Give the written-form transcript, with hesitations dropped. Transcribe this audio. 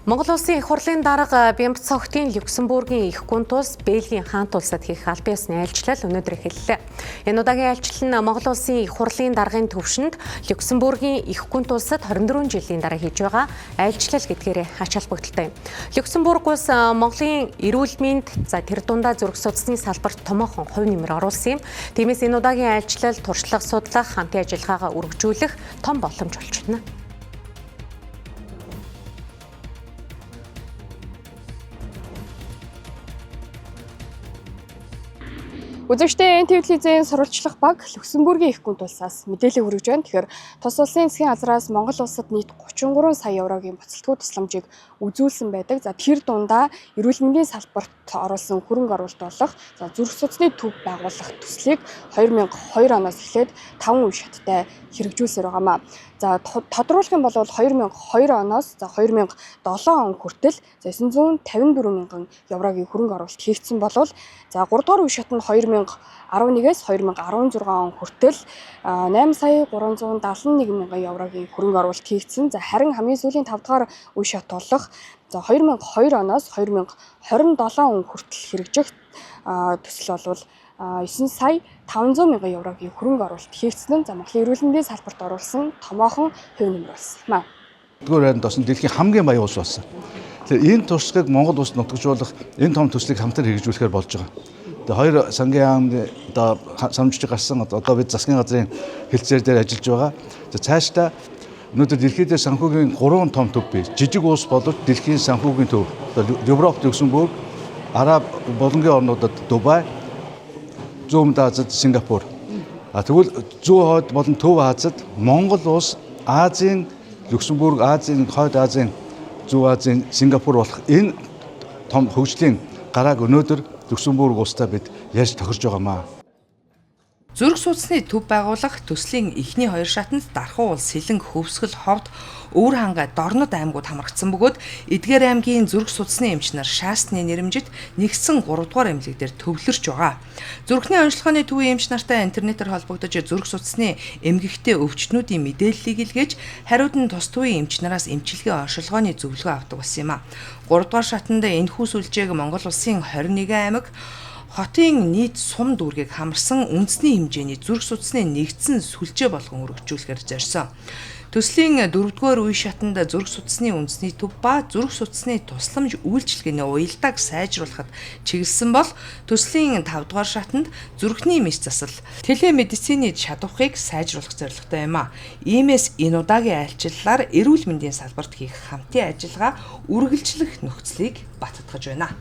Монгол Улсын их хурлын дарга Бямб цогтын Люксембургийн их гүн тус Бельгийн хаант улсад хийх албан ёсны айлчлал өнөөдөр эхэллээ. Энэ удаагийн айлчлал нь Монгол Улсын их хурлын даргын төвшөнд Люксембургийн их гүн тусад 24 жилийн дараа хийж байгаа айлчлал гэдгээрээ ач холбогдолтой юм. Люксембург улс Монголын эрүүл мэнд тэр дундаа зүрх судасны салбарт томоохон хувь нэмэр оруулсан юм. Тиймээс энэ удаагийн айлчлал туршлага судлах, хамтын ажиллагаагаа үргэлжлүүлэх том боломж болж байна. Үзэгчдээ НТV-ийн сурвалжлах баг Люксембургийн их гүн тулсаас мэдээлэл хүргэж байна. Тэгэхээр тус улсын засгийн газраас Монгол улсад нийт 33 сая еврогийн буцалтгүй тусламжийг үзүүлсэн байдаг. За тэр дундаа эрүүл мэндийн салбарт оруулсан хөрөнгө оруулалт болох зүрх судасны төв байгуулах төслийг 2002 оноос эхлээд 5 үе шаттай хэрэгжүүлсээр байгаамаа. За тодруулах юм бол 2002 оноос 2007 он хүртэл 954 мянган еврогийн хөрөнгө оруулалт хийгдсэн болвол за 3 дугаар үе шатнд 2011-ээс 2016 он хүртэл 8 сая 371 мянган еврогийн хөрөнгө оруулалт хийгдсэн. За харин хамгийн сүүлийн 5 дугаар үе шат болох 2002 оноос 2027 он хүртэл хэрэгжих төсөл бол 9 сая 500 мянган еврогийн хөрөнгө оруулалт хийгдсэн нь Монголын эрүүл мэндийн салбарт оруулсан томоохон хувь нэмэр болсон. Дөрөвд тосон дэлхийн хамгийн баян улс болсон. Тэгэхээр энэ туршлагыг Монгол улс нутагжуулах энэ том төслийг хамтар хэрэгжүүлэхээр болж байгаа. Тэгээ хоёр сангийн яамд одоо самжиж гарсан одоо бид засгийн газрын хэлцээр дээр ажиллаж байгаа. За цаашдаа өнөөдөр дэлхийд санхүүгийн 3 том төв бий. Жижиг улс боловч дэлхийн санхүүгийн төв. Европ, Люксембург, Араб болонгийн орнуудад Дубай, Зүүн Азид Сингапур. Тэгвэл зүүн хойд болон төв Азид Монгол улс Азийн Люксембург, Азийн хойд Азийн, Зүүн Азийн Сингапур болох энэ том хөгжлийн гарааг өнөөдөр Люксембург улстай бид ярьж тохирж байгаамаа. Зүрх судасны төв байгуулах төслийн эхний 2 шатанд Дархан улс, Сэлэнг, Хөвсгөл, Ховд, Өвөр хангай, Дорнод аймагуд хамрагдсан бөгөөд Эдгээр аймгийн зүрх судасны эмч нар шаасны нэрэмжит нэгдсэн 3 дугаар эмнэлэг дээр төвлөрч байгаа. Зүрхний онцлогооны төвийн эмч нартай интернетээр холбогдож зүрх судасны эмгэгтэй өвчтнүүдийн мэдээллийг илгээж хариуд нь тус төвийн эмч нараас эмчилгээ онцлогооны зөвлөгөө авдаг болсон юм а. 3 дугаар шатанд энэхүү сүлжээг Монгол улсын 21 аймаг хотын нийт сум дүүргийг хамарсан үндэсний хэмжээний зүрх судасны нэгдсэн сүлжээ болгон өргөжүүлэхээр зорьсон. Төслийн 4-р үе шатанд зүрх судасны үндэсний төв ба зүрх судасны тусламж үйлчилгээний уялдааг сайжруулахад чиглэсэн бол төслийн 5-р шатанд зүрхний мэс засал, телемедицины чадварыг сайжруулах зорилготой юм а. Иймээс энэ удаагийн айлчлалаар эрүүл мэндийн салбарт хийх хамтын ажиллагаа үргэлжлэх нөхцөлийг баттгаж байна.